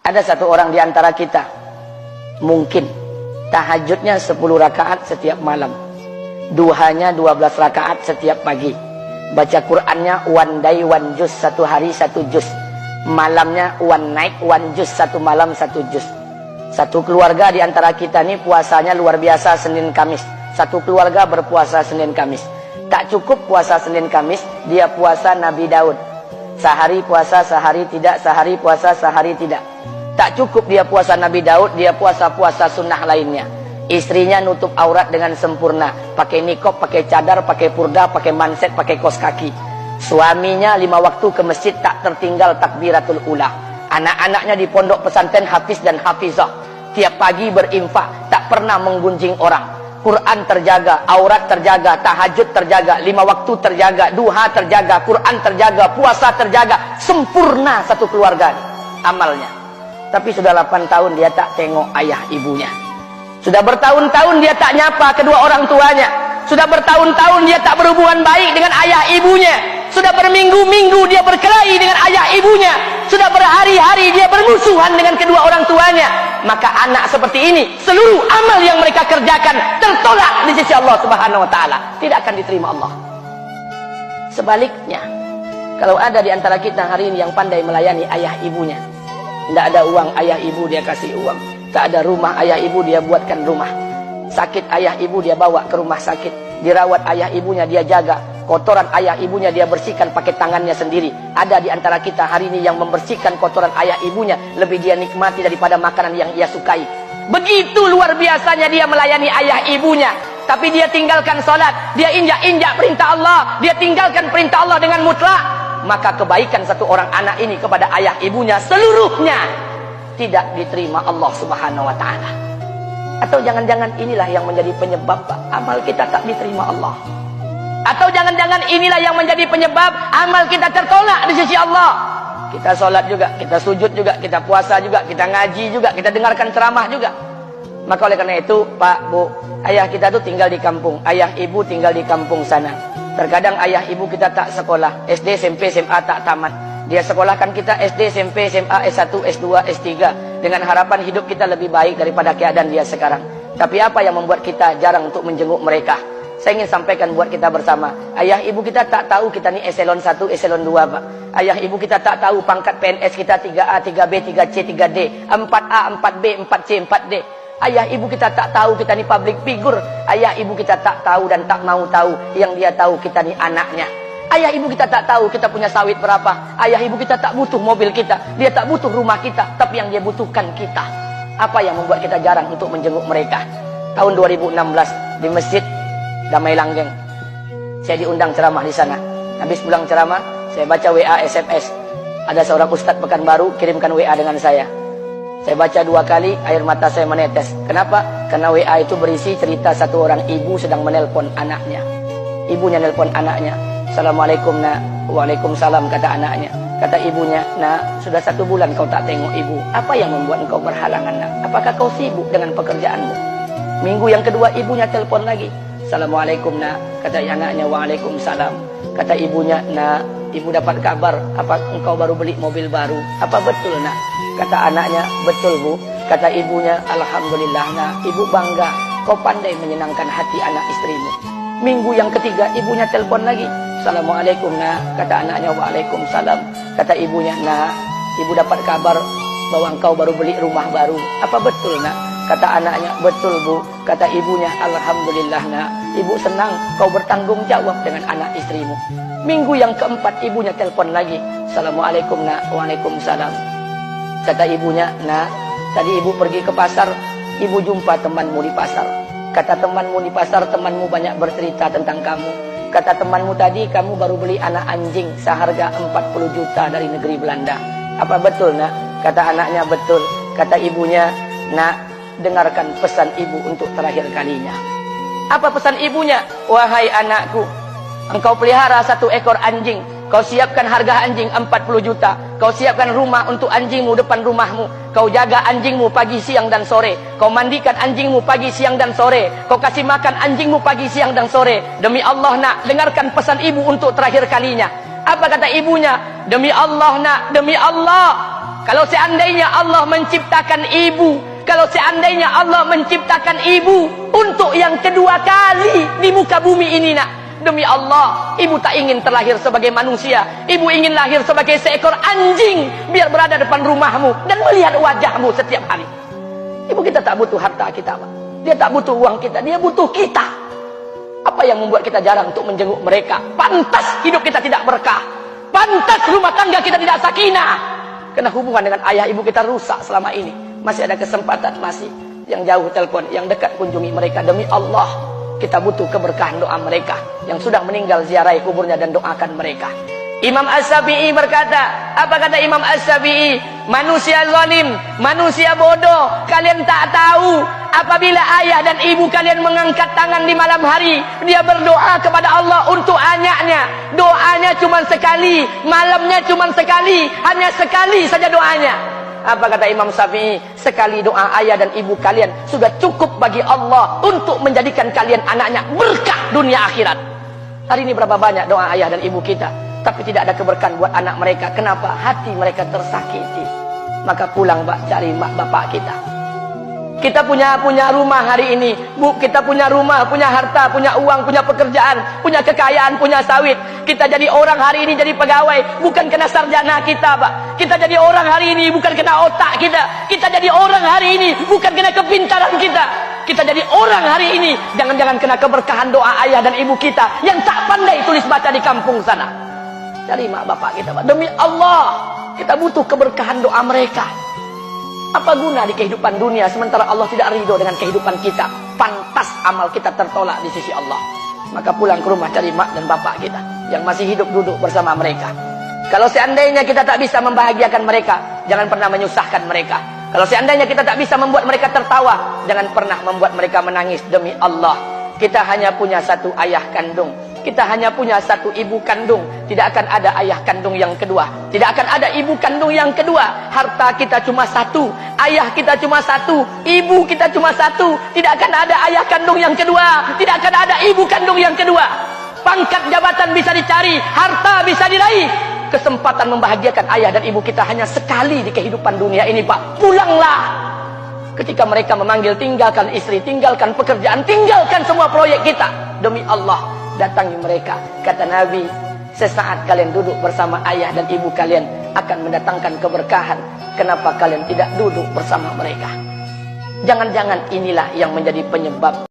Ada satu orang di antara kita, mungkin tahajudnya 10 rakaat setiap malam, duhanya 12 rakaat setiap pagi, baca Qur'annya one day one juz, satu hari satu juz, malamnya one night one juz, satu malam satu juz. Satu keluarga di antara kita ini puasanya luar biasa Senin Kamis. Satu keluarga berpuasa Senin Kamis. Tak cukup puasa Senin Kamis, dia puasa Nabi Daud. Sehari puasa, sehari tidak, sehari puasa, sehari tidak. Tak cukup dia puasa Nabi Daud, dia puasa-puasa sunnah lainnya. Istrinya nutup aurat dengan sempurna, pakai nikob, pakai cadar, pakai purda, pakai manset, pakai kos kaki. Suaminya 5 waktu ke masjid tak tertinggal takbiratul ula. Anak-anaknya di pondok pesantren hafiz dan hafizah. Tiap pagi berinfak, tak pernah menggunjing orang. Quran terjaga, aurat terjaga, tahajud terjaga, 5 waktu terjaga, duha terjaga, Quran terjaga, puasa terjaga. Sempurna satu keluarga amalnya. Tapi sudah 8 tahun dia tak tengok ayah ibunya. Sudah bertahun-tahun dia tak nyapa kedua orang tuanya. Sudah bertahun-tahun dia tak berhubungan baik dengan ayah ibunya. Sudah berminggu-minggu dia berkelahi dengan ayah ibunya. Sudah berhari-hari dia bermusuhan dengan kedua orang tuanya. Maka anak seperti ini, seluruh amal yang mereka kerjakan tertolak di sisi Allah Subhanahu wa taala, tidak akan diterima Allah. Sebaliknya, kalau ada di antara kita hari ini yang pandai melayani ayah ibunya, tidak ada uang ayah ibu dia kasih uang, tak ada rumah ayah ibu dia buatkan rumah, sakit ayah ibu dia bawa ke rumah sakit, dirawat ayah ibunya dia jaga, kotoran ayah ibunya dia bersihkan pakai tangannya sendiri. Ada di antara kita hari ini yang membersihkan kotoran ayah ibunya lebih dia nikmati daripada makanan yang ia sukai. Begitu luar biasanya dia melayani ayah ibunya. Tapi dia tinggalkan salat, dia injak-injak perintah Allah, dia tinggalkan perintah Allah dengan mutlak. Maka kebaikan satu orang anak ini kepada ayah ibunya seluruhnya tidak diterima Allah Subhanahu wa taala. Atau jangan-jangan inilah yang menjadi penyebab amal kita tak diterima Allah. Atau jangan-jangan inilah yang menjadi penyebab amal kita tertolak di sisi Allah. Kita sholat juga, kita sujud juga, kita puasa juga, kita ngaji juga, kita dengarkan ceramah juga. Maka oleh karena itu, Pak, Bu, ayah kita tuh tinggal di kampung, ayah ibu tinggal di kampung sana. Terkadang ayah ibu kita tak sekolah, SD, SMP, SMA tak tamat. Dia sekolahkan kita SD, SMP, SMA, S1, S2, S3 dengan harapan hidup kita lebih baik daripada keadaan dia sekarang. Tapi apa yang membuat kita jarang untuk menjenguk mereka? Saya ingin sampaikan buat kita bersama. Ayah ibu kita tak tahu kita ni eselon 1, eselon 2, Pak. Ayah ibu kita tak tahu pangkat PNS kita 3A, 3B, 3C, 3D, 4A, 4B, 4C, 4D. Ayah ibu kita tak tahu kita ni public figure. Ayah ibu kita tak tahu dan tak mau tahu. Yang dia tahu kita ni anaknya. Ayah ibu kita tak tahu kita punya sawit berapa. Ayah ibu kita tak butuh mobil kita. Dia tak butuh rumah kita. Tapi yang dia butuhkan kita. Apa yang membuat kita jarang untuk menjenguk mereka? Tahun 2016 di Masjid Damai Langgeng, saya diundang ceramah di sana. Habis pulang ceramah, saya baca WA SMS. Ada seorang ustadz Pekanbaru kirimkan WA dengan saya. Saya baca 2 kali, air mata saya menetes. Kenapa? Karena WA itu berisi cerita satu orang ibu sedang menelpon anaknya. Ibunya nelpon anaknya. Assalamualaikum nak. Waalaikumsalam, kata anaknya. Kata ibunya, nak, sudah 1 bulan kau tak tengok ibu. Apa yang membuat engkau berhalangan, nak? Apakah kau sibuk dengan pekerjaanmu? Minggu yang kedua ibunya telepon lagi. Assalamualaikum nak, kata anaknya. Waalaikumsalam. Kata ibunya, nak, ibu dapat kabar apa engkau baru beli mobil baru. Apa betul nak? Kata anaknya, betul bu. Kata ibunya, alhamdulillah nak, ibu bangga kau pandai menyenangkan hati anak istrimu. Minggu yang ketiga ibunya telepon lagi. Assalamualaikum nak, kata anaknya. Waalaikumsalam. Kata ibunya, nak, ibu dapat kabar bahwa engkau baru beli rumah baru. Apa betul nak? Kata anaknya, betul bu. Kata ibunya, alhamdulillah nak, ibu senang kau bertanggung jawab dengan anak istrimu. Minggu yang keempat ibunya telepon lagi. Assalamualaikum nak. Waalaikumsalam. Kata ibunya, nak, tadi ibu pergi ke pasar, ibu jumpa temanmu di pasar. Kata temanmu di pasar, temanmu banyak bercerita tentang kamu. Kata temanmu tadi, kamu baru beli anak anjing seharga 40 juta dari negeri Belanda. Apa betul nak? Kata anaknya, betul. Kata ibunya, nak, dengarkan pesan ibu untuk terakhir kalinya. Apa pesan ibunya? Wahai anakku, engkau pelihara 1 ekor anjing. Kau siapkan harga anjing 40 juta. Kau siapkan rumah untuk anjingmu depan rumahmu. Kau jaga anjingmu pagi, siang, dan sore. Kau mandikan anjingmu pagi, siang, dan sore. Kau kasih makan anjingmu pagi, siang, dan sore. Demi Allah nak, dengarkan pesan ibu untuk terakhir kalinya. Apa kata ibunya? Demi Allah nak, demi Allah, Kalau seandainya Allah menciptakan ibu, kalau seandainya Allah menciptakan ibu untuk yang kedua kali di muka bumi ini nak, demi Allah, ibu tak ingin terlahir sebagai manusia. Ibu ingin lahir sebagai seekor anjing, biar berada depan rumahmu dan melihat wajahmu setiap hari. Ibu kita tak butuh harta kita, Pak. Dia tak butuh uang kita, dia butuh kita. Apa yang membuat kita jarang untuk menjenguk mereka? Pantas hidup kita tidak berkah. Pantas rumah tangga kita tidak sakinah. Karena hubungan dengan ayah ibu kita rusak selama ini. Masih ada kesempatan, masih. Yang jauh telepon, yang dekat kunjungi mereka. Demi Allah, kita butuh keberkahan doa mereka. Yang sudah meninggal, ziarahi kuburnya dan doakan mereka. Imam As-Syafi'i berkata, apa kata Imam As-Syafi'i? Manusia zalim, manusia bodoh, kalian tak tahu apabila ayah dan ibu kalian mengangkat tangan di malam hari, dia berdoa kepada Allah untuk anaknya. Doanya cuma sekali, malamnya cuma sekali, hanya sekali saja doanya. Apa kata Imam Syafi'i? Sekali doa ayah dan ibu kalian sudah cukup bagi Allah untuk menjadikan kalian anaknya berkah dunia akhirat. Hari ini berapa banyak doa ayah dan ibu kita, tapi tidak ada keberkahan buat anak mereka. Kenapa? Hati mereka tersakiti. Maka pulang, Pak, cari mak bapak kita. Kita punya rumah hari ini, Bu, kita punya rumah, punya harta, punya uang, punya pekerjaan, punya kekayaan, punya sawit. Kita jadi orang hari ini jadi pegawai bukan kena sarjana kita, Pak. Kita jadi orang hari ini bukan kena otak kita. Kita jadi orang hari ini bukan kena kepintaran kita. Kita jadi orang hari ini jangan-jangan kena keberkahan doa ayah dan ibu kita yang tak pandai tulis baca di kampung sana. Cari mak bapak kita, Pak. Demi Allah, kita butuh keberkahan doa mereka. Apa guna di kehidupan dunia sementara Allah tidak ridho dengan kehidupan kita? Pantas amal kita tertolak di sisi Allah. Maka pulang ke rumah cari mak dan bapak kita yang masih hidup, duduk bersama mereka. Kalau seandainya kita tak bisa membahagiakan mereka, jangan pernah menyusahkan mereka. Kalau seandainya kita tak bisa membuat mereka tertawa, jangan pernah membuat mereka menangis. Demi Allah, kita hanya punya satu ayah kandung. Kita hanya punya satu ibu kandung. Tidak akan ada ayah kandung yang kedua. Tidak akan ada ibu kandung yang kedua. Harta kita cuma satu. Ayah kita cuma satu. Ibu kita cuma satu. Tidak akan ada ayah kandung yang kedua. Tidak akan ada ibu kandung yang kedua. Pangkat jabatan bisa dicari. Harta bisa diraih. Kesempatan membahagiakan ayah dan ibu kita hanya sekali di kehidupan dunia ini, Pak. Pulanglah. Ketika mereka memanggil, tinggalkan istri, tinggalkan pekerjaan, tinggalkan semua proyek kita. Demi Allah, datangi mereka. Kata Nabi, sesaat kalian duduk bersama ayah dan ibu kalian akan mendatangkan keberkahan. Kenapa kalian tidak duduk bersama mereka? Jangan-jangan inilah yang menjadi penyebab